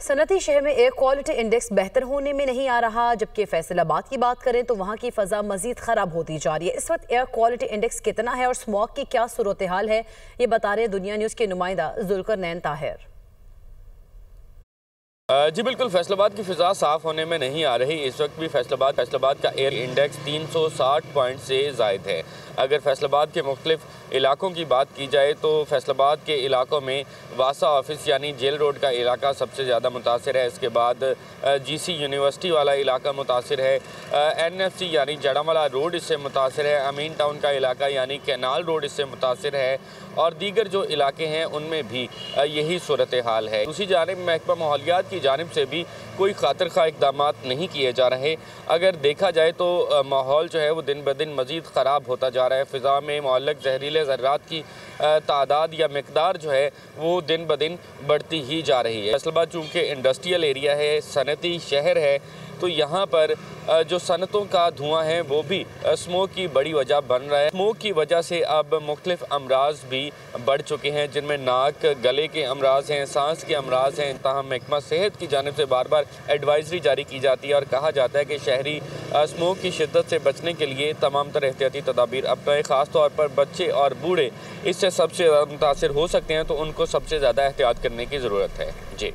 सनती शहर में air quality index बेहतर होने में नहीं आ रहा, जबकि फैसलाबाद की बात करें तो वहां की फ़ज़ा मजीद ख़राब होती जा रही है। इस वक्त एयर क्वालिटी इंडेक्स कितना है और स्मॉग की क्या सूरत हाल है, ये बता रहे दुनिया न्यूज़ के नुमाइंदा जुल्करनैन ताहिर। जी बिल्कुल, फैसलाबाद की फ़िज़ा साफ़ होने में नहीं आ रही। इस वक्त भी फैसलाबाद का एयर इंडेक्स 360 पॉइंट से ज़ायद है। अगर फैसलाबाद के मुख्तलिफ इलाकों की बात की जाए तो फैसलाबाद के इलाकों में वासा ऑफिस यानी जेल रोड का इलाका सबसे ज़्यादा मुतासिर है। इसके बाद GC यूनिवर्सिटी वाला इलाका मुतासिर है। NFC यानी जड़ामला रोड इससे मुतासिर है। अमीन टाउन का इलाका यानी कैनाल रोड इससे मुतासिर है और दीगर जो इलाके हैं उनमें भी यही सूरत हाल है। दूसरी जानिब महकमा माहौलियात की जानिब से भी कोई खातिर खा इक़दाम नहीं किए जा रहे। अगर देखा जाए तो माहौल जो है वो दिन ब दिन मज़ीद ख़राब होता जा रहा है। फ़िज़ा में मुअल्लक़ ज़हरीले ज़र्रात की तादाद या मिक़दार जो है वो दिन ब दिन बढ़ती ही जा रही है। फैसलाबाद चूँकि इंडस्ट्रियल एरिया है, सनती शहर है, तो यहाँ पर जो सनतों का धुआं है वो भी स्मोक की बड़ी वजह बन रहा है। स्मोक की वजह से अब मुख्तलिफ अमराज भी बढ़ चुके हैं, जिनमें नाक गले के अमराज हैं, सांस के अमराज हैं। ताहम महकमा सेहत की जानिब से बार बार एडवाइजरी जारी की जाती है और कहा जाता है कि शहरी स्मोक की शिद्दत से बचने के लिए तमाम तरह एहतियाती तदाबीर अपनाएं। ख़ास तौर पर बच्चे और बूढ़े इससे सबसे ज़्यादा मुतासिर हो सकते हैं, तो उनको सबसे ज़्यादा एहतियात करने की ज़रूरत है। जी।